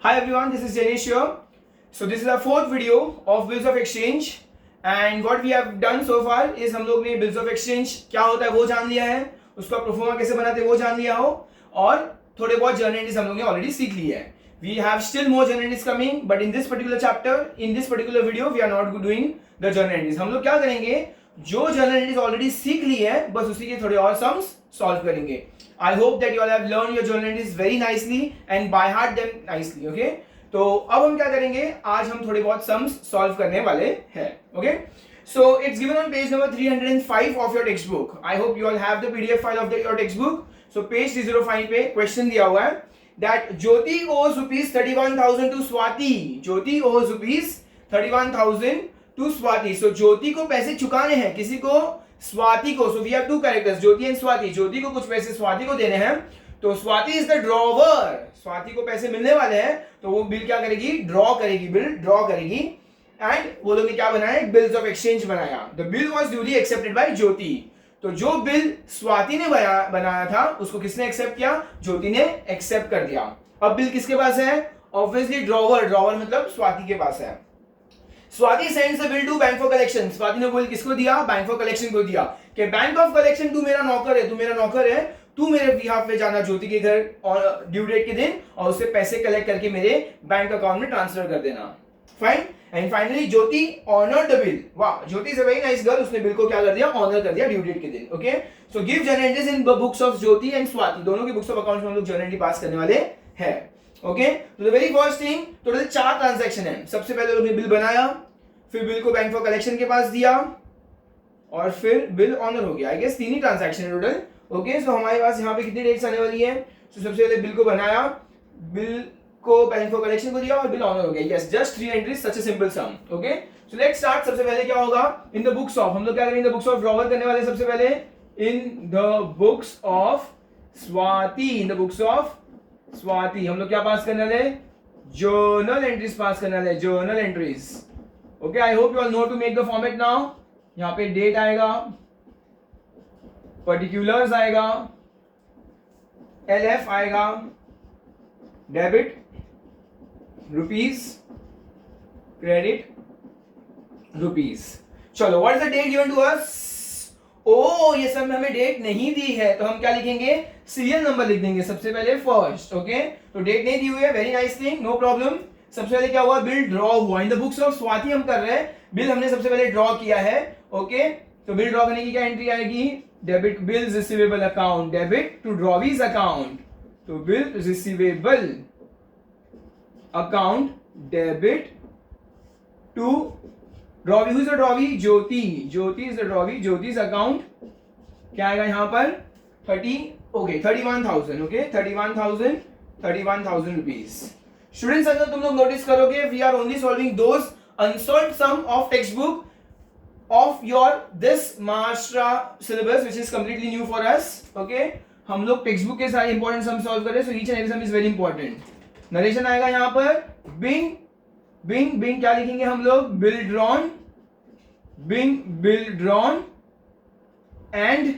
Hi everyone, this is Janish here. So this is our fourth video of bills of exchange and what we have done so far is हम लोग ने bills of exchange क्या होता है वो जान लिया है, उसका प्रोफोर्मा कैसे बनाते हैं वो जान लिया हो और थोड़े बहुत जर्नल एंट्रीज हम लोग ने ऑलरेडी सीख ली है. We have still more journal entries coming, but in this particular chapter, in this particular video, we are not doing the journal entries. हम लोग क्या करेंगे, जो journal entries ऑलरेडी सीख ली है बस उसी के थोड़े और सम्स सॉल्व करेंगे. I hope that you all have learned your journal entries very nicely and by heart them nicely. Okay? तो अब हम क्या करेंगे, आज हम थोड़े बहुत सम्स सॉल्व करने वाले हैं. Okay? So it's given on page number 305 of your textbook. I hope you all have the PDF file of your textbook. So page 305 पे क्वेश्चन दिया हुआ है that Jyoti owes rupees 31,000 to Swati. Jyoti owes rupees 31,000 to Swati. So Jyoti को पैसे चुकाने हैं किसी को, स्वाति को. So we have two characters, Jyoti and Swati. Jyoti को कुछ पैसे स्वाति को देने हैं, तो Swati is the drawer. Swati को पैसे मिलने वाले हैं तो वो बिल क्या करेगी, ड्रॉ करेगी, बिल ड्रॉ करेगी. एंड वो लोग ने क्या बनाया, बिल्स ऑफ एक्सचेंज बनाया. The bill was duly accepted by Jyoti. तो जो बिल स्वाति ने बनाया था उसको किसने एक्सेप्ट किया, ज्योति ने एक्सेप्ट कर दिया. अब बिल किसके पास है, ऑब्वियसली ड्रॉवर. ड्रॉवर मतलब स्वाति के पास है. Swati sends the bill to bank for collection. Swati ने बिल किसको दिया, बैंक फॉर कलेक्शन को दिया कि बैंक ऑफ कलेक्शन तू मेरा नौकर है, तू मेरा नौकर है, तू मेरे बिहाफ पे जाना ज्योति के घर और ड्यू डेट के दिन और उससे पैसे कलेक्ट करके मेरे बैंक अकाउंट में ट्रांसफर कर देना. Fine. And finally Jyoti honoured the bill. वाह, Jyoti is a very nice girl. उसने बिल को क्या कर दिया, ऑनर कर दिया ड्यू डेट के दिन. Okay, so give journal entries in books of Jyoti and Swati. दोनों की बुक्स ऑफ अकाउंट्स में हम लोग जर्नल एंट्री पास करने वाले हैं. ओके, तो the very first thing, total 4 transaction है. सबसे पहले उन्होंने बिल बनाया, फिर बिल को बैंक फॉर कलेक्शन के पास दिया और फिर बिल ऑनर हो गया. आई गेस 3 ही ट्रांजैक्शन है टोटल. ओके, सो हमारे पास यहाँ पे कितनी डेट्स आने वाली है. सो सबसे पहले बिल को बनाया, बिल को बैंक फॉर कलेक्शन को दिया और बिल ऑनर हो गया. Yes, just 3 entries, such a simple some. Okay, so let's start. सबसे पहले क्या होगा, इन द बुक्स ऑफ, हम लोग क्या करेंगे, इन द बुक्स ऑफ ड्रॉवर करने वाले. सबसे पहले इन the books of Swati. In the books of Swati हम लोग क्या पास करने वाले, जर्नल एंट्रीज पास करने वाले, journal entries. Okay, I hope you all know to make the format now. यहाँ पे डेट आएगा, पर्टिकुलर्स आएगा, LF आएगा, डेबिट रुपीज, क्रेडिट रुपीज. चलो, what is the date given to us. ओ, ये सब में हमें डेट नहीं दी है तो हम क्या लिखेंगे, सीरियल नंबर लिख देंगे सबसे पहले फर्स्ट. ओके, तो डेट नहीं दी हुई है, very nice thing, no problem. सबसे पहले क्या हुआ, बिल ड्रॉ हुआ. In the books of Swati हम कर रहे हैं, बिल हमने सबसे पहले ड्रॉ किया है. ओके, तो बिल ड्रॉ करने की क्या एंट्री आएगी, debit bills receivable account, debit to drawee's account. तो bill receivable account debit to drawee. Who is the drawee, Jyoti. Jyoti is the drawee. Jyoti's account क्या आएगा यहाँ पर, 31,000. Okay, 31,000 rupees. स्टूडेंट्स, अगर तुम लोग नोटिस करोगे, we are only solving those unsolved sum of text book of your this Maharashtra syllabus which is completely new for us. Okay, हम लोग टेक्स्ट बुक के सारे इंपॉर्टेंट सम सॉल्व कर रहे हैं. So each and every sum is very important. Narration आएगा यहाँ पर, बिंग बिंग बिंग क्या लिखेंगे हम लोग, bill drawn, being bill drawn and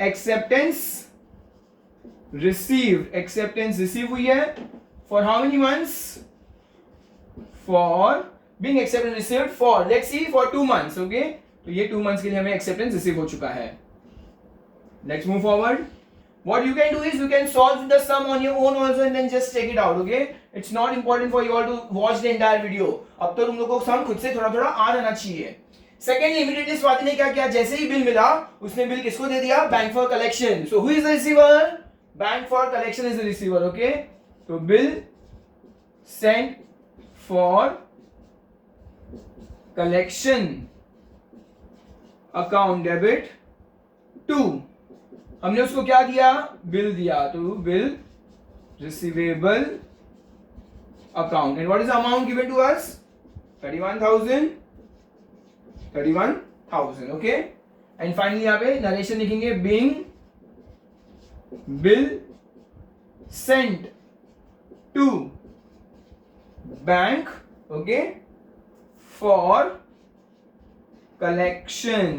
acceptance received. Acceptance receive हुई है for how many months, for being accepted received for, let's see, for 2 months. Okay, तो ये 2 months के लिए हमें acceptance receive हो चुका है. Let's move forward. What you can do is you can solve the sum on your own also and then just check it out. Okay, it's not important for you all to watch the entire video. अब तो तुम लोगों को सम खुद से थोड़ा थोड़ा आ जाना चाहिए. Secondly, immediately स्वाति ने क्या किया, जैसे ही बिल मिला उसने बिल किसको दे दिया, bank for collection. So who is the receiver, bank for collection is the receiver. Okay, तो bill sent for collection account debit to, हमने उसको क्या दिया, बिल दिया. तो bill receivable account. And what is the amount given to us, 31,000. Okay, and finally यहाँ पे narration लिखेंगे, being bill sent to bank. Okay, for collection,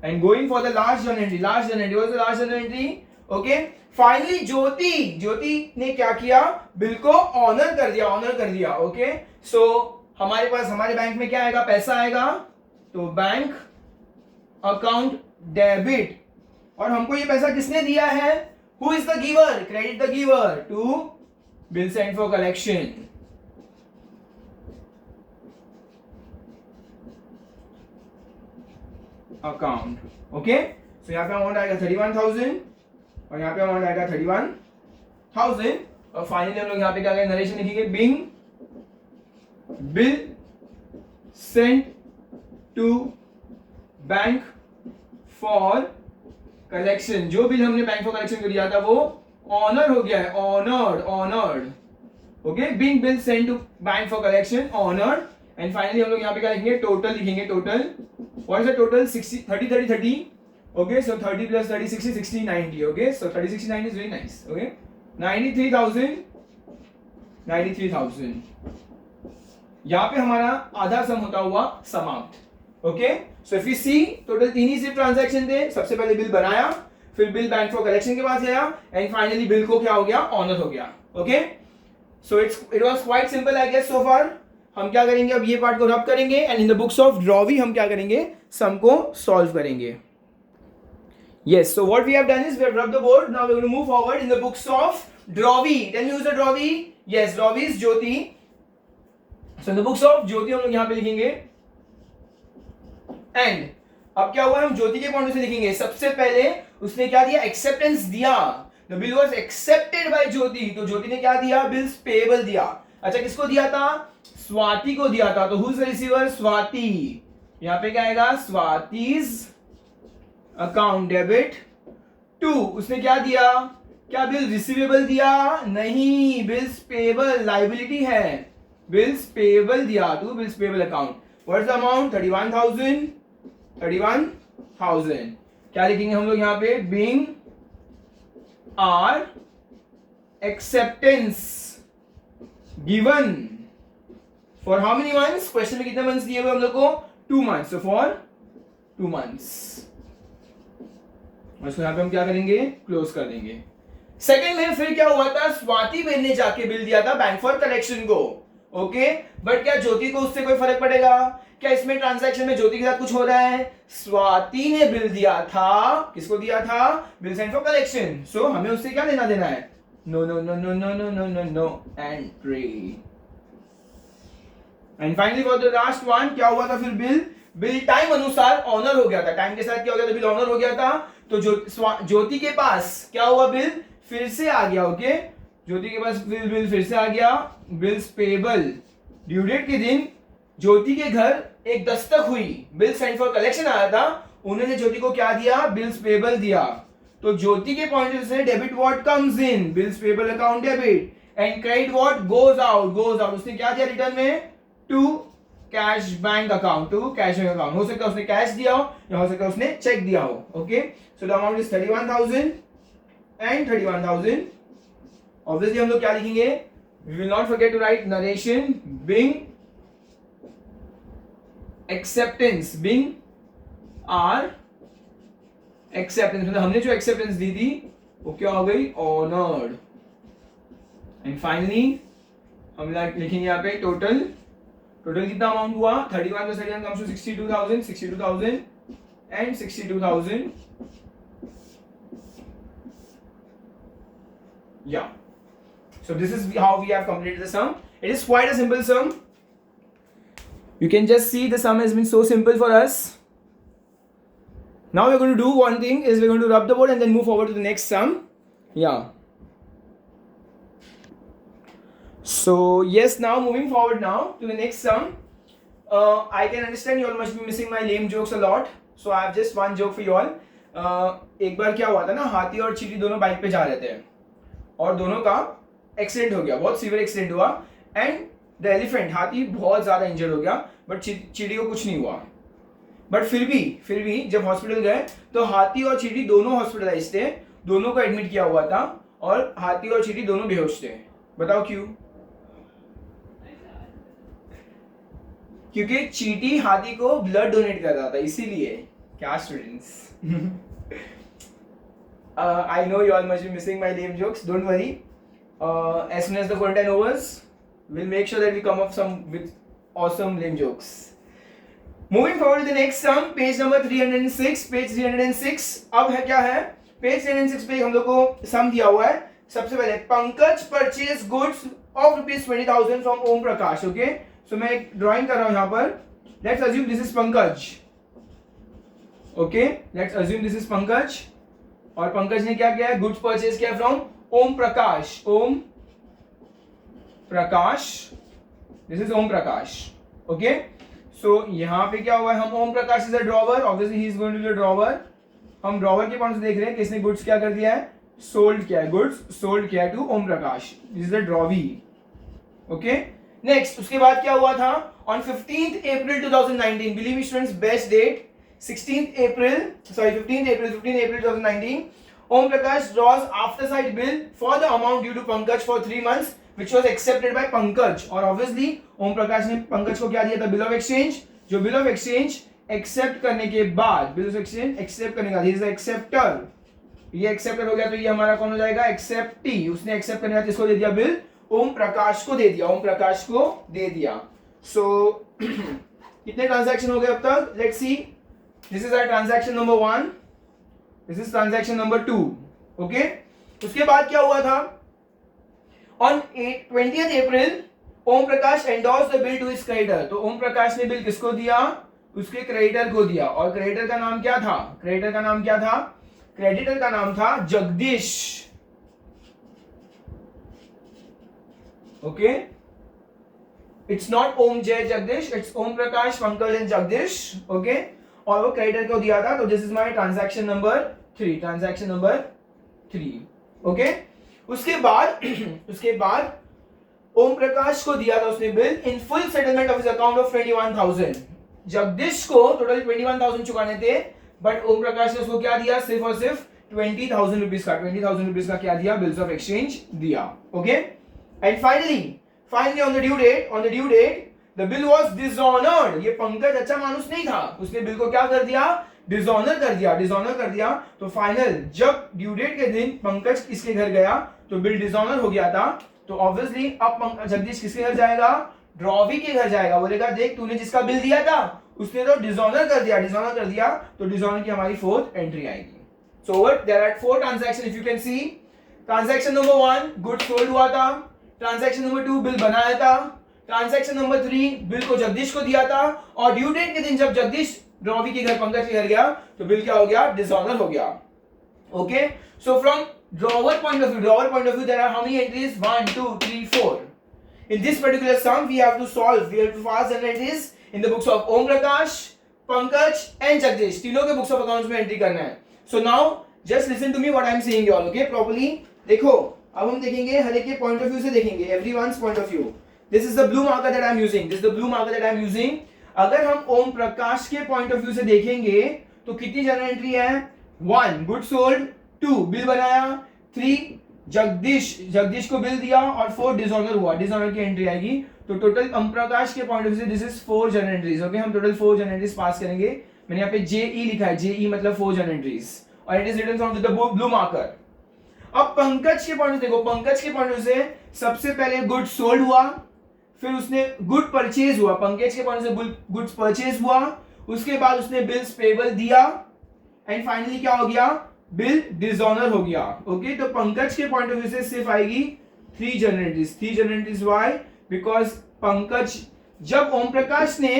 and going for the last journal entry. What is the last journal entry? Okay, फाइनली ज्योति ने क्या किया, bill को honour कर दिया। ओके, सो हमारे पास हमारे बैंक में क्या आएगा, पैसा आएगा, तो बैंक अकाउंट डेबिट, और हमको ये पैसा किसने दिया है, who is the giver, credit the giver to bill send for collection. Account, okay, so यहाँ पे अमाउंट आएगा 31,000 और यहाँ पे अमाउंट आएगा 31,000, और फाइनली हम लोग यहाँ पे क्या करेंगे, नरेशन लिखेंगे, being bill sent to bank for collection. जो बिल हमने बैंक फॉर कलेक्शन को दिया था वो ऑनर हो गया है, honoured. Okay, being bill sent to bank for collection, honoured. And finally हम लोग यहाँ पे क्या लिखेंगे, टोटल लिखेंगे, total what is the total, 60 30 30 30, okay, so 30 plus 30 60 60 90, okay, so 30 60 90 is very nice, okay, 93,000 यहाँ पे हमारा आधा सम होता हुआ समाप्त। Okay, so if you see total 3 ही सिर्फ ट्रांजैक्शन थे, सबसे पहले बिल बनाया, फिर बिल बैंक फॉर कलेक्शन के पास गया, एंड फाइनली बिल को क्या हो गया, ऑनर हो गया। Okay, so it was quite simple I guess so far. हम क्या करेंगे, अब ये पार्ट को रब करेंगे, and in the books of drawee हम क्या करेंगे, सम को सॉल्व करेंगे। Yes, so what we have done is we have rubbed the board. Now we're going to move forward in the books of Drawvi. Tell me who's the Drawvi? Yes, Drawvi is Jyoti. So in the books of Jyoti हम लोग यहाँ पे लिखेंगे, and अब क्या हुआ, हम ज्योति के पॉइंट से लिखेंगे। सबसे पहले उसने क्या दिया, एक्सेप्टेंस दिया, the bill was accepted by ज्योति, तो ज्योति ने क्या दिया, बिल्स पेएबल दिया। अच्छा, किसको दिया था, स्वाति को दिया था, तो who's the receiver, स्वाति। यहाँ पे क्या आएगा, स्वाति's अकाउंट डेबिट टू, उसने क्या दिया, क्या बिल रिसीवेबल दिया, नहीं, बिल्स पेएबल, लायबिलिटी है, बिल्स पेएबल दिया to bills payable account. What is the amount, 31,000। क्या लिखेंगे हम लोग यहाँ पे, being our acceptance given for how many months, question में कितने मंथ्स दिए हुए हम लोग को, 2 months, so for 2 months। उसको यहाँ पे हम क्या करेंगे, क्लोज कर देंगे। सेकंड में फिर क्या हुआ था, स्वाति बहन ने जाके बिल दिया था बैंक फॉर कलेक्शन को। ओके, बट क्या ज्योति को उससे कोई फर्क पड़ेगा, क्या इसमें ट्रांजैक्शन में ज्योति के साथ कुछ हो रहा है, स्वाति ने बिल दिया था, किसको दिया था, bill send for collection, so हमें उससे क्या लेना देना है, no no no no no no no no no entry. And finally for the last one क्या हुआ था, फिर बिल टाइम अनुसार ऑनर हो गया था, टाइम के साथ क्या हो गया था, बिल ऑनर हो गया था, तो ज्योति के पास क्या हुआ, बिल फिर से आ गया। ओके, ज्योति के पास बिल फिर से आ गया, बिल्स पेएबल, ड्यू डेट के दिन ज्योति के घर एक दस्तक हुई, बिल सेंड फॉर कलेक्शन आया था, उन्होंने ज्योति को क्या दिया, बिल्स पेएबल दिया, तो ज्योति के पॉइंट से debit what comes in, bills payable account debit, and credit what goes out, उसने क्या दिया रिटर्न में, to cash bank account, to cash bank account. हो सकता है उसने कैश दिया हो या हो सकता है उसने चेक दिया हो। Okay, so the amount is 31,000 and 31,000। Obviously हम लोग क्या लिखेंगे, we will not forget to write narration, being acceptance, being our acceptance, मतलब हमने जो एक्सेप्टेंस दी थी वो क्या हो गई, ऑनर्ड। एंड फाइनली हम लिखेंगे यहाँ पे टोटल कितना अमाउंट हुआ, 31 plus 31 comes to 62,000 and 62,000। Yeah, so this is how we have completed the sum. It is quite a simple sum. You can just see the sum has been so simple for us. Now we're going to do one thing, is we're going to rub the board and then move forward to the next sum. Yeah, so yes, now moving forward now to the next sum. I can understand you all must be missing my lame jokes a lot, so I have just one joke for you all. एक बार क्या हुआ था ना, हाथी और चींटी दोनों bike पे जा रहे थे और दोनों का एक्सीडेंट हो गया, बहुत सीवियर एक्सीडेंट हुआ, एंड द एलिफेंट, हाथी बहुत ज्यादा इंजर्ड हो गया, बट चींटी को कुछ नहीं हुआ। बट फिर भी जब हॉस्पिटल गए तो हाथी और चींटी दोनों हॉस्पिटलाइज थे, दोनों को एडमिट किया हुआ था, और हाथी और चींटी दोनों बेहोश थे। बताओ क्यों? क्योंकि चींटी हाथी को ब्लड डोनेट कर रहा था, इसीलिए। क्या students? I know you all must be missing my lame jokes. Don't worry. As soon as the quarantine overs, we'll make sure that we come up some with awesome lame jokes. Moving forward to the next sum, page number 306. Page 306. अब है क्या है? Page 306 पे हम लोग को sum दिया हुआ है. सबसे पहले Pankaj purchase goods of ₹20,000 from Om Prakash. Okay, so मैं एक ड्राइंग कर रहा हूं यहां पर. Let's assume this is Pankaj. Okay, let's assume this is Pankaj. और पंकज ने क्या किया है? गुड्स परचेज किया from Om Prakash. Om Prakash, this is Om Prakash. Okay, so यहां पे क्या हुआ है? हम Om Prakash is a drawer, obviously he is going to be a drawer. हम ड्रॉवर के पॉइंट से देख रहे हैं कि इसने गुड्स क्या कर दिया है? सोल्ड किया है. गुड्स सोल्ड किया है to Om Prakash. This is the drawee. Okay, next उसके बाद क्या हुआ था? On 15th April 2019, believe me students, best date 15th April 2019, Om Prakash draws after sight bill for the amount due to Pankaj for 3 months, which was accepted by Pankaj. और obviously Om Prakash ने पंकज को क्या दिया था? Bill of exchange. जो bill of exchange accept करने के बाद, बिल ऑफ एक्सचेंज एक्सेप्ट करने का, दिस इज एक्सेप्टर. ये एक्सेप्टर हो गया तो ये हमारा कौन हो जाएगा? एक्सेप्टी. उसने एक्सेप्ट करने का किसको दे दिया? बिल ओम प्रकाश को दे दिया. ओम प्रकाश को दे दिया. सो कितने ट्रांजैक्शन हो गए अब तक? Let's see. This is our transaction number 1. This is transaction number 2. Okay? उसके बाद क्या हुआ था? On 20th April, Om Prakash endorsed the bill to his creditor. तो ओम प्रकाश ने बिल किसको दिया? उसके क्रेडिटर को दिया. और क्रेडिटर का नाम क्या था? क्रेडिटर का नाम क्या था? क्रेडिटर का नाम था Jagdish. Okay, it's not Om Jai Jagdish, it's Om Prakash, Pankaj and Jagdish. Okay, और वो क्रेडिटर को दिया था. तो this is my transaction number 3. Transaction number 3. Okay, उसके बाद ओम प्रकाश को दिया था उसने bill in full settlement of his account of 21,000. Jagdish को टोटल 21,000 चुकाने थे, बट ओम प्रकाश ने उसको क्या दिया? सिर्फ और सिर्फ 20,000 रुपीज का, 20,000 रुपीज का क्या दिया? बिल्स ऑफ एक्सचेंज दिया. Okay, and finally on the due date The bill was dishonored. ये पंकज अच्छा मानुस नहीं था, उसने बिल को क्या कर दिया? डिसऑनर कर दिया. तो फाइनल जब ड्यू डेट के दिन पंकज किसके घर गया तो बिल डिसऑनर हो गया था. तो ऑब्वियसली अब जगदीश किसके घर जाएगा? ड्रॉवी के घर जाएगा. बोलेगा देख तूने जिसका बिल दिया था उसने तो डिसऑनर कर दिया. तो डिसऑनर की हमारी 4th एंट्री आएगी. So what there are 4 transaction. If you can see, transaction number 1 good sold हुआ था. ट्रांजैक्शन नंबर 2 बिल बनाया था. ट्रांजैक्शन नंबर 3 बिल को जगदीश को दिया था. और ड्यू डेट के दिन जब जगदीश ड्रॉवी के घर पंकज के घर गया तो बिल क्या हो गया? डिसऑनर हो गया. Okay, so from drawer point of view there are how many entries? 1 2 3 4. In this particular sum we have to pass the entries in the books of Om Prakash, Pankaj and Jagdish. तीनों के books of accounts में entry करना है. So now just listen to me what I am saying you all. Okay, properly देखो. अब हम देखेंगे हर एक के पॉइंट ऑफ व्यू से देखेंगे. Everyone's point of view. This is the blue marker that I am using. अगर हम ओम प्रकाश के पॉइंट ऑफ व्यू से देखेंगे तो कितनी जनरल एंट्री है? 1 गुड सोल्ड, 2 बिल बनाया, 3 जगदीश को बिल दिया और 4 डिसऑनर हुआ. डिसऑनर की एंट्री आएगी. तो टोटल ओम प्रकाश के पॉइंट ऑफ व्यू से this is 4 journal entries. Okay, हम टोटल 4 जनरल एंट्रीज पास करेंगे. मैंने यहाँ पे JE लिखा है. JE मतलब 4 जनरल एंट्रीज और it is written from the blue marker. अब पंकज के पॉइंट देखो. पंकज के पॉइंट से सबसे पहले गुड सोल्ड हुआ, फिर उसने गुड परचेज हुआ. पंकज के पॉइंट से गुड्स परचेज हुआ. उसके बाद उसने बिल्स पेबल दिया एंड फाइनली क्या हो गया? बिल डिसऑनर हो गया. ओके, तो पंकज के पॉइंट ऑफ व्यू से सिर्फ आएगी 3 general entries. Why? Because Pankaj जब ओम प्रकाश ने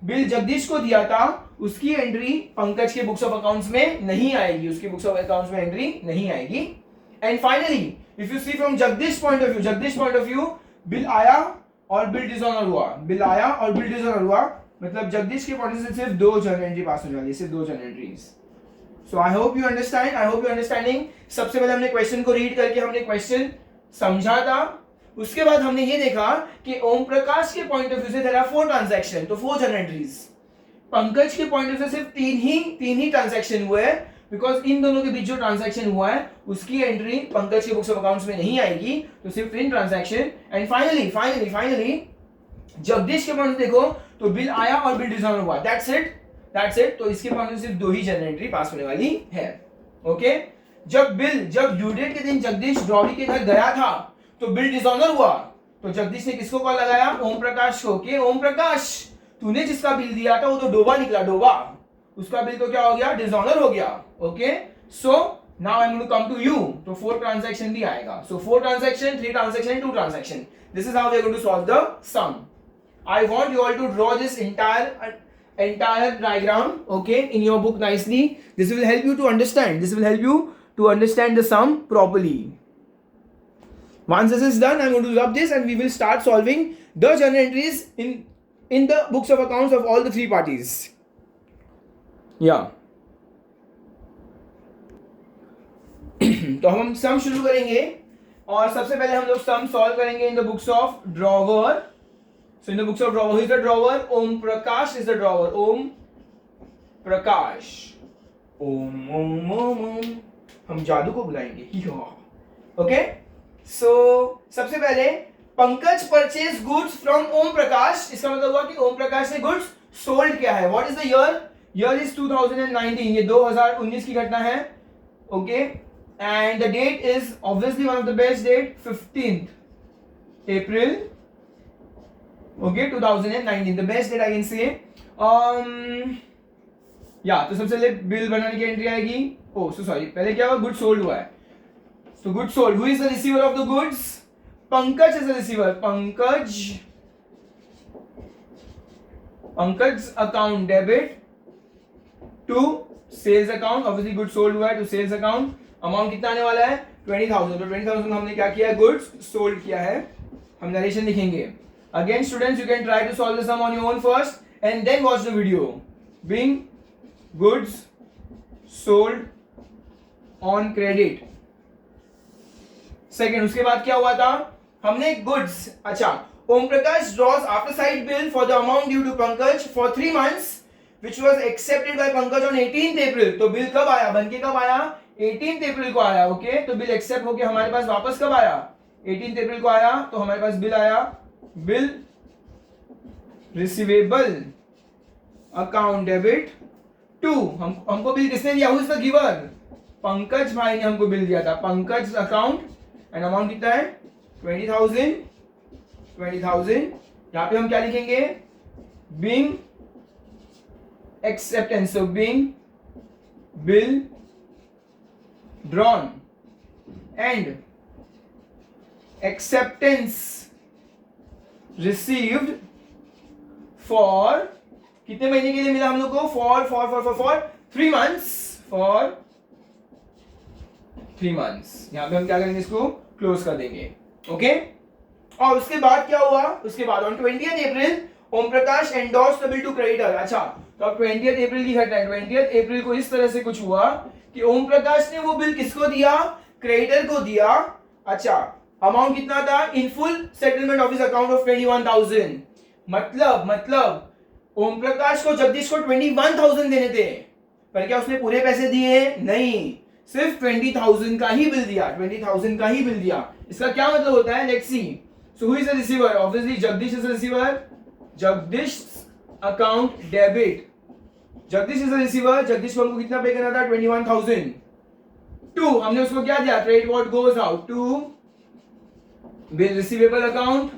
बिल जगदीश को दिया था उसकी एंट्री पंकज के बुक्स ऑफ अकाउंट्स में नहीं आएगी. उसके बुक्स ऑफ अकाउंट्स में एंट्री नहीं आएगी. And finally if you see from Jagdish point of view bill आया और बिल डिसऑनर हुआ. मतलब जगदीश के पॉइंट से सिर्फ 2 जनरल एंट्री पास हो जाएगी. सिर्फ 2 general entries. So I hope you understanding. सबसे पहले हमने क्वेश्चन को रीड करके हमने क्वेश्चन समझा था. उसके बाद हमने ये देखा कि ओम प्रकाश के पॉइंट ऑफ व्यू से देयर आर 4 ट्रांजैक्शन, तो 4 जनरल एंट्रीज. पंकज के पॉइंट ऑफ व्यू से सिर्फ 3 ही ट्रांजैक्शन हुए हैं. बिकॉज इन दोनों के बीच जो ट्रांजैक्शन हुआ है उसकी एंट्री पंकज के बुक्स ऑफ अकाउंट्स में नहीं आएगी. तो सिर्फ 3 ट्रांजैक्शन. एंड फाइनली जगदीश के पॉइंट देखो तो बिल आया और बिल डिसऑनर हुआ. That's it. तो इसके पॉइंट से सिर्फ 2 ही जनरल एंट्री पास होने वाली है. ओके, जब ड्यू डेट के दिन जगदीश ड्रॉवी के घर गया था तो बिल डिसऑनर हुआ, तो जगदीश ने किसको कॉल लगाया? ओम प्रकाश को, कि ओम प्रकाश तूने जिसका बिल दिया था वो तो डोबा निकला, डोबा, उसका बिल तो क्या हो गया? डिसऑनर हो गया। Okay, so now I am going to come to you, तो 4 ट्रांजैक्शन भी आएगा। सो 4 transaction, 3 transaction, 2 transaction, this is how we are going to solve the sum. I want you all to draw this entire diagram, okay, in your book nicely. This will help you to understand. This will help you to understand the sum properly. Once this is done, I'm going to rub this and we will start solving the journal entries in the books of accounts of all the 3 parties. Yeah. तो हम सम शुरू करेंगे और सबसे पहले हम लोग sum solve करेंगे इन the books of drawer. So in the books of drawer, who is the drawer? Om Prakash is the drawer. Om Prakash. Om. हम जादू को बुलाएंगे. Okay? So सबसे पहले Pankaj purchase goods from Om प्रकाश. इसका मतलब हुआ कि ओम प्रकाश ने गुड्स सोल्ड किया है. What is the year? Year is 2019. ये 2019 की घटना है. Okay? And the date is obviously one of the best date, 15th April. Okay, 2019, the best date I can say. तो सबसे पहले बिल बनाने की एंट्री आएगी. सॉरी, पहले क्या हुआ? गुड सोल्ड हुआ है. So good sold. Who is the receiver of the goods? Pankaj is the receiver. Pankaj's account debit to sales account. Obviously good sold हुआ है to sales account. Amount कितना आने वाला है? 20,000. तो 20,000 में हमने क्या किया है? Goods sold किया है. हम नरेशन लिखेंगे. Again students, you can try to solve the sum on your own first and then watch the video. Being goods sold on credit. Second, उसके बाद क्या हुआ था? हमने goods, अच्छा, Om Prakash draws after sight bill for the amount due to Pankaj for 3 months which was accepted by Pankaj on 18th April. तो bill कब आया? बनके कब आया? 18th April को आया. ओके, तो बिल एक्सेप्ट होके हमारे पास वापस कब आया? 18th April को आया. तो हमारे पास बिल आया, bill receivable account debit to. हमको बिल किसने दिया? Who is the giver? Pankaj भाई ने हमको बिल दिया था. पंकज अकाउंट एंड अमाउंट कितना है? 20,000. यहां पे हम क्या लिखेंगे? Being acceptance. So being bill drawn and acceptance received for कितने महीने के लिए मिला हम लोग को? For 3 months. For 3 months. यहां पे हम क्या करेंगे? इसको क्लोज कर देंगे. ओके, और उसके बाद क्या हुआ? उसके बाद on 20th April Om Prakash endorse the bill to creditor. अच्छा, तो अब 20th April की घटना है. 20th April को इस तरह से कुछ हुआ कि ओम प्रकाश ने वो बिल किसको दिया? क्रेडिटर को दिया. अच्छा, अमाउंट कितना था? इन full settlement of his account of 21,000. मतलब ओम प्रकाश को जगदीश को 21,000 देने थे, पर क्या उसने पूरे पैसे दिए? नहीं, सिर्फ 20,000 का ही बिल दिया. 20,000 का ही बिल दिया. इसका क्या मतलब होता है? Let's see. So who is the receiver? Obviously Jagdish is the receiver. Jagdish account debit. Jagdish is the receiver. Jagdish को हमको कितना पे करना था? 21,000. टू, हमने उसको क्या दिया? Credit what goes out to bill receivable account.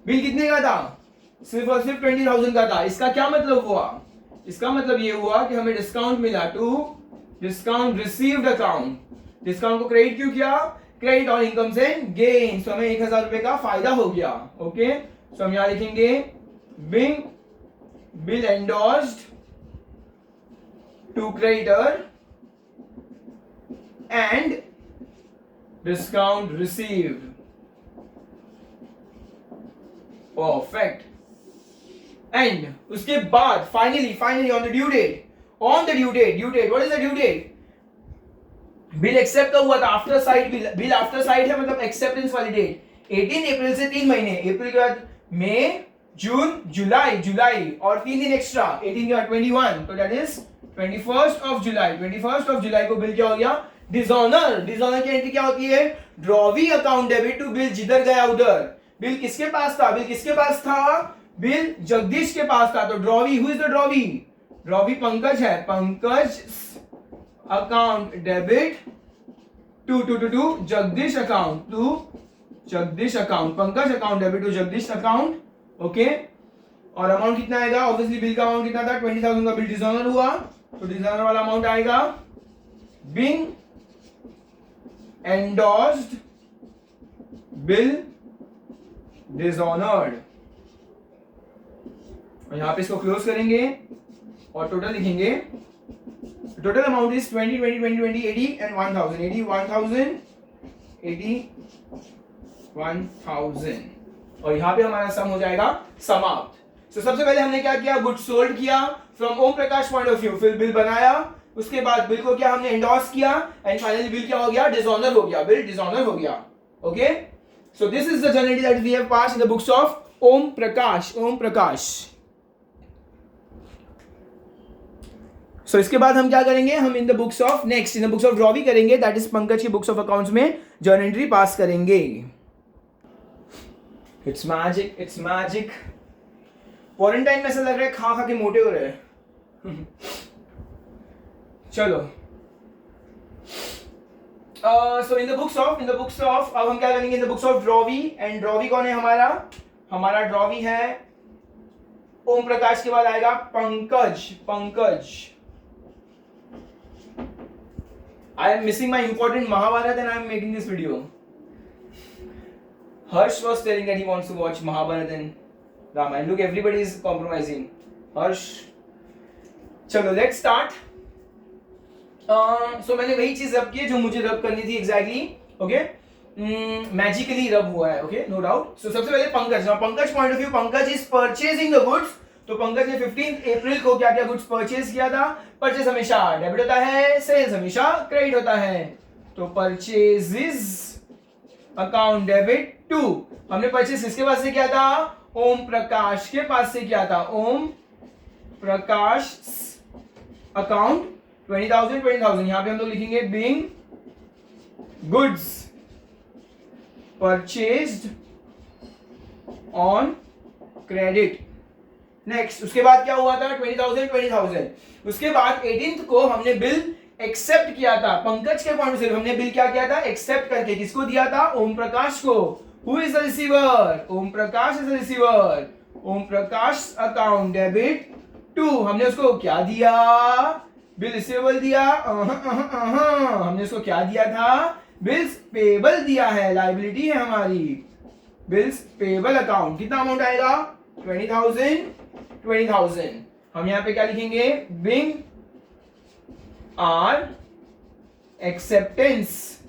Bill कितने का था? सिर्फ और सिर्फ 20,000 का था. इसका क्या मतलब हुआ? इसका मतलब ये हुआ कि हमें डिस्काउंट मिला to discount received account. Discount को क्रेडिट क्यों किया? Credit on incomes and gain. तो हमें 1,000 रुपए का फायदा हो गया. ओके, सो हम यहां लिखेंगे being bill endorsed to creditor and discount received. Perfect. And उसके बाद finally on the due date, what is the due date? Bill accept कब हुआ था? After sight bill after sight है, मतलब एक्सेप्टेंस वाली डेट 18 अप्रैल से 3 महीने. अप्रैल के बाद मई, जून, जुलाई और 3 दिन एक्स्ट्रा. 18 के बाद 21, तो that is 21st of July. 21st of July को बिल क्या हो गया? डिसऑनर. डिसऑनर की एंट्री क्या होती है? Drawee account debit to bill. जिधर गया उधर. बिल किसके पास था? बिल जगदीश के पास था. तो drawee, who is the drawee? Drawee Pankaj है. Pankaj account debit to Jagdish account, to Jagdish account, Pankaj account debit to Jagdish account, okay. और अमाउंट कितना आएगा, ऑब्वियसली बिल का अमाउंट कितना था 20,000 का, बिल डिसऑनर हुआ तो डिसऑनर वाला अमाउंट आएगा बीइंग एंडोर्स्ड बिल डिसऑनर्ड। और यहां पे इसको क्लोज करेंगे और टोटल लिखेंगे। टोटल अमाउंट इज 20 20 20 20 80 एंड 1000 80 1000 80 1000 और यहां पे हमारा सम हो जाएगा समाप्त। तो सबसे पहले हमने क्या किया, गुड सोल्ड किया from Om Prakash point of view, फिर बिल बनाया, उसके बाद बिल को क्या हमने एंडोर्स किया एंड फाइनली बिल क्या हो गया, डिसऑनर हो गया, बिल डिसऑनर हो गया, okay. So this is the journal that we have passed in the books of Om Prakash, Om Prakash. सो इसके बाद हम क्या करेंगे, हम in the books of next in the books of drawee करेंगे, दैट इज पंकज की बुक्स ऑफ अकाउंट्स में जर्नल एंट्री पास करेंगे। It's magic, it's magic. Quarantine में ऐसा लग रहा है खा खा के मोटे हो रहे हैं। चलो सो इन द बुक्स ऑफ अब हम क्या करेंगे, इन the books of drawee, and drawee कौन है हमारा ड्रॉवी है ओम प्रकाश के बाद आएगा Pankaj. I am missing my important Mahabharata and I am making this video. Harsh was telling that he wants to watch Mahabharata and Ramayana. Look, everybody is compromising. Harsh. चलो let's start. So मैंने वही चीज रब की है जो मुझे रब करनी थी exactly. Okay. Magically रब हुआ है. Okay, no doubt. So सबसे पहले Pankaj. Now Pankaj point of view, Pankaj is purchasing the goods. तो पंकज ने 15 अप्रैल को क्या क्या गुड्स परचेज किया था। परचेज हमेशा डेबिट होता है, सेल्स हमेशा क्रेडिट होता है। तो परचेजेस अकाउंट डेबिट टू, हमने परचेज किसके पास से किया था, ओम प्रकाश के पास से किया था। ओम प्रकाश अकाउंट 20,000 यहां पे हम लोग लिखेंगे being goods purchased on credit. Next उसके बाद क्या हुआ था, 20,000 उसके बाद 18th को हमने बिल एक्सेप्ट किया था। पंकज के पॉइंट से हमने बिल क्या किया था, एक्सेप्ट करके किसको दिया था, ओम प्रकाश को। Who is the receiver, Om Prakash is the receiver. Om Prakash account debit to, हमने उसको क्या दिया, बिल रिसीवेबल दिया। हमने उसको क्या दिया था, बिल्स पेबल दिया है, लायबिलिटी है हमारी। बिल्स पेबल अकाउंट कितना अमाउंट आएगा, 20,000। हम यहां पे क्या लिखेंगे, being our acceptance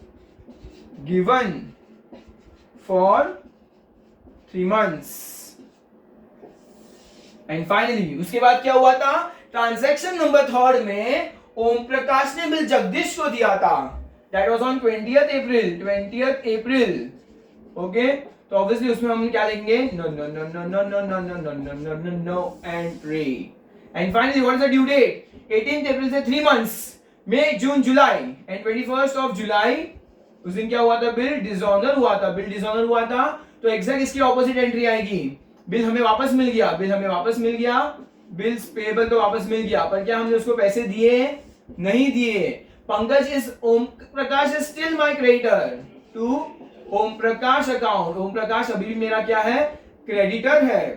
given for 3 months। And finally उसके बाद क्या हुआ था, ट्रांजैक्शन नंबर 3 में ओम प्रकाश ने बिल जगदीश को दिया था। That was on 20th April. Okay, तो ऑब्वियसली उसमें हम क्या लिखेंगे, no entry. And finally what is the due date, 18th April से 3 months, May June July and 21st जुलाई उस दिन क्या हुआ था, बिल डिसऑनर हुआ था। तो एग्जैक्ट इसकी ऑपोजिट एंट्री आएगी, बिल हमें वापस मिल गया, बिल्स पेबल तो वापस मिल गया, पर क्या हमने उसको पैसे दिए, नहीं दिए। Pankaj is Om Prakash is still my creditor to Om Prakash account. Om Prakash अभी भी मेरा क्या है, क्रेडिटर है।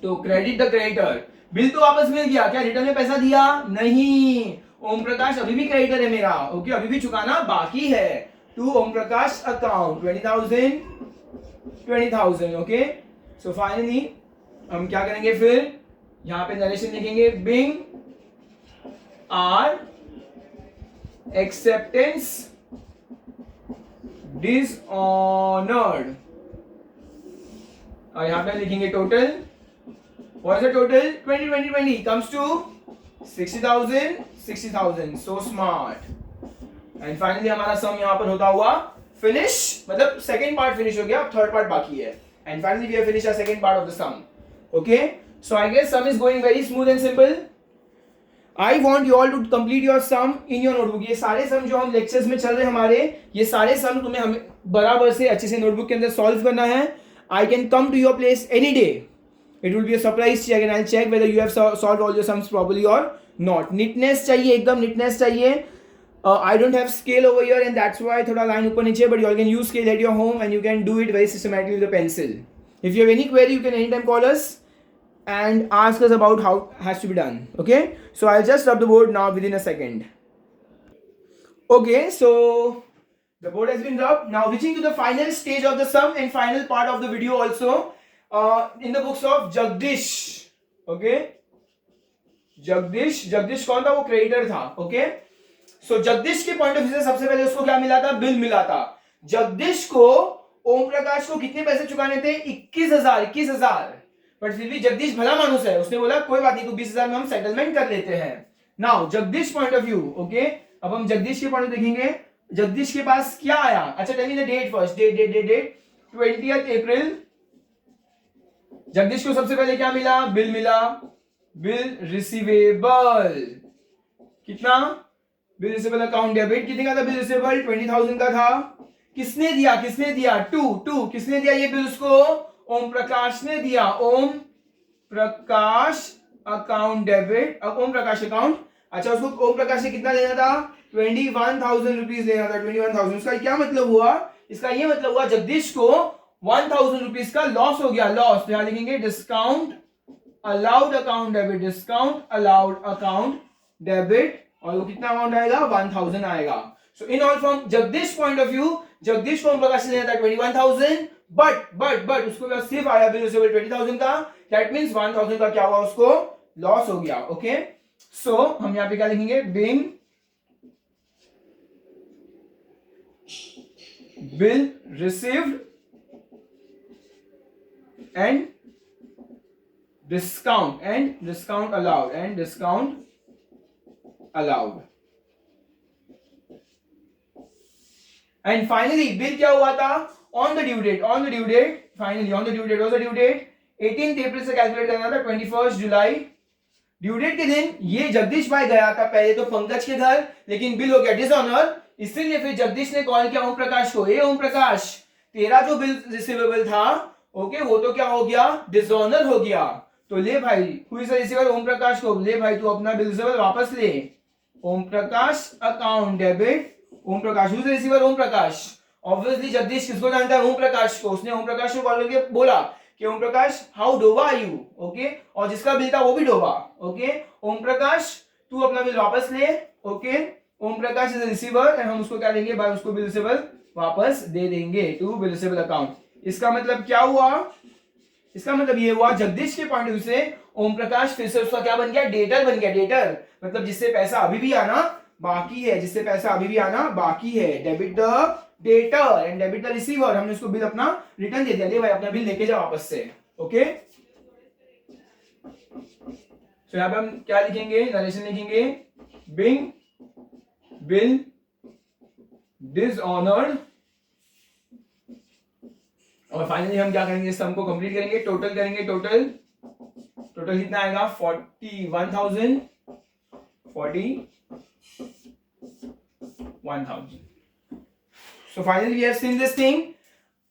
तो क्रेडिट द क्रेडिटर, बिल तो वापस मिल गया, क्या रिटर्न में पैसा दिया, नहीं। ओम प्रकाश अभी भी क्रेडिटर है मेरा, ओके, अभी भी चुकाना बाकी है। To Om Prakash account 20,000, okay. So finally हम क्या करेंगे, फिर यहां पे नरेशन लिखेंगे, बिंग आर एक्सेप्टेंस डिसऑनर्ड, और यहां पे लिखेंगे total. What is the total, 20 comes to 60,000। So smart. And finally हमारा सम यहां पर होता हुआ फिनिश, मतलब सेकंड पार्ट फिनिश हो गया, अब थर्ड पार्ट बाकी है। And finally we have finished our second part of the sum. Okay, so I guess sum is going very smooth and simple. I want you all to complete your sum in your notebook. ये सारे सम जो हम lectures में चल रहे हैं हमारे, ये सारे सम तुम्हें हमें बराबर से अच्छे से नोटबुक के अंदर सॉल्व करना है। I can come to your place any day, it will be a surprise check and I check whether you have solve all your sums properly और नॉट। नीटनेस चाहिए, एकदम नीटनेस चाहिए। I don't have scale over here and that's why थोड़ा line ऊपर नीचे, but you all can use scale at your home and you can do it very systematically with a pencil. If you have any query, you can anytime call us and ask us about how it has to be done. Okay, so I'll just rub the board now within a second. Okay, so the board has been rubbed. Now reaching to the final stage of the sum and final part of the video also, in the books of Jagdish. Okay, Jagdish कौन था? वो creditor था. Okay, सो जगदीश के point of view से सबसे पहले उसको क्या मिला था? बिल मिला था. जगदीश को ओम प्रकाश को कितने पैसे चुकाने थे? 21,000. बट फिर भी जगदीश भला मानुस है, उसने बोला कोई बात नहीं, तो 20,000 में हम सेटलमेंट कर लेते हैं. Now Jagdish point of view. Okay, अब हम जगदीश के पॉइंट ऑफ देखेंगे. जगदीश के पास क्या आया? अच्छा, tell me the date first. Date 20th April. Jagdish को सबसे पहले क्या मिला? बिल मिला. बिल रिसीवेबल कितना? बिल रिसीवेबल अकाउंट डेबिट कितने का था? बिल रिसीवेबल 20,000 का था. किसने दिया? टू. किसने दिया ये बिल? उसको ओम प्रकाश ने दिया. ओम Prakash account debit, Om Prakash account. अच्छा, उसको ओम प्रकाश से कितना लेना था? 21,000 रुपीज लेना था. 21,000. इसका क्या मतलब हुआ? इसका ये मतलब हुआ जगदीश को 1,000 रुपीज का लॉस हो गया. लॉस तो यहां लिखेंगे discount allowed account debit. Discount allowed account debit. और वो कितना अमाउंट आएगा? 1,000 आएगा. So in all from Jagdish point of view, Jagdish को ओम प्रकाश से लेना था 21,000, बट उसको पास सिर्फ आया बिल रिसीवेबल 20,000 का. दैट मींस 1,000 का क्या हुआ? उसको लॉस हो गया. ओके, सो हम यहां पे क्या लिखेंगे? Being bill received and discount allowed. And finally bill क्या हुआ था? on the due date was the due date 18th April से कैलकुलेट करना था 21st जुलाई. ड्यू डेट के दिन ये जगदीश भाई गया था पहले तो पंकज के घर, लेकिन बिल हो गया डिसऑनर. इसलिए फिर जगदीश ने कॉल किया ओम प्रकाश को. ए ओम प्रकाश, तेरा जो बिल रिसीवेबल था, ओके, वो तो क्या हो गया? डिसऑनर हो गया. तो ले भाई, who is the receiver? Om Prakash को. ले भाई, तू अपना बिल रिसीवेबल वापस ले. Om Prakash account debit. Om Prakash, who is the receiver? Om Prakash. Obviously Jagdish किसको जानता है? ओम प्रकाश को. उसने ओम प्रकाश को कॉल करके बोला कि Om Prakash, how Doba are you? Okay, और जिसका बिल था वो भी डोबा. ओके, ओम प्रकाश तू अपना बिल वापस ले. Okay, Om Prakash is the receiver and हम उसको क्या देंगे भाई? उसको बिल रिसीवेबल वापस दे देंगे टू बिल रिसीवेबल अकाउंट. इसका मतलब क्या हुआ? इसका मतलब ये हुआ जगदीश के पॉइंट ऑफ व्यू से ओम प्रकाश फिर से उसका क्या बन गया? डेटर बन गया. डेटर मतलब जिससे पैसा अभी भी आना बाकी है. Debit the debtor and debit the receiver. हमने उसको बिल अपना रिटर्न दे दिया. ले भाई, अपना बिल लेके जा वापस से. ओके, तो यहां पे हम क्या लिखेंगे? नरेशन लिखेंगे बिंग बिल डिसऑनर्ड. और फाइनली हम क्या करेंगे? सम को कंप्लीट करेंगे, टोटल करेंगे. टोटल कितना आएगा? 41,000. So finally we have seen this thing.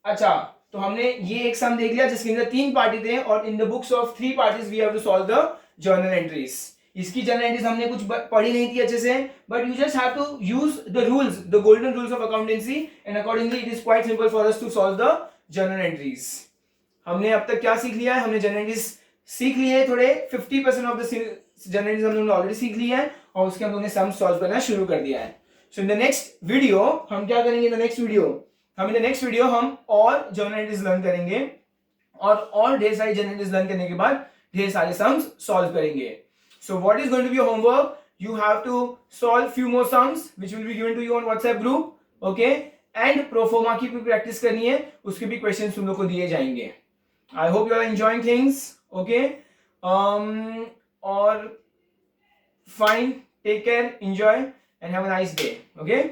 अच्छा, तो हमने ये एक सम देख लिया जिसके अंदर 3 पार्टी थे और in the books of 3 parties we have to solve the journal entries. इसकी जर्नल एंट्रीज हमने कुछ पढ़ी नहीं थी अच्छे से, but you just have to use the rules, the golden rules of accountancy, and accordingly it is quite simple for us to solve the journal entries. हमने अब तक क्या सीख लिया है? हमने जर्नल एंट्रीज सीख लिए थोड़े. 50% ऑफ द जर्नल एंट्रीज हम लोगों ने ऑलरेडी सीख ली है और उसके हम लोगों ने सम सॉल्व करना शुरू कर दिया है. सो इन द नेक्स्ट वीडियो हम क्या करेंगे? इन द नेक्स्ट वीडियो हम और जर्नल एंट्रीज लर्न करेंगे और ढेर सारी जर्नल एंट्रीज लर्न करने के बाद ढेर सारे सम्स सॉल्व करेंगे. So what is going to be your homework? You have to solve few more sums which will be given to you on WhatsApp group. Okay, and proforma की भी practice करनी है, उसके भी क्वेश्चंस तुम लोग को दिए जाएंगे. I hope you are enjoying things. Okay, और fine, take care, enjoy and have a nice day. Okay.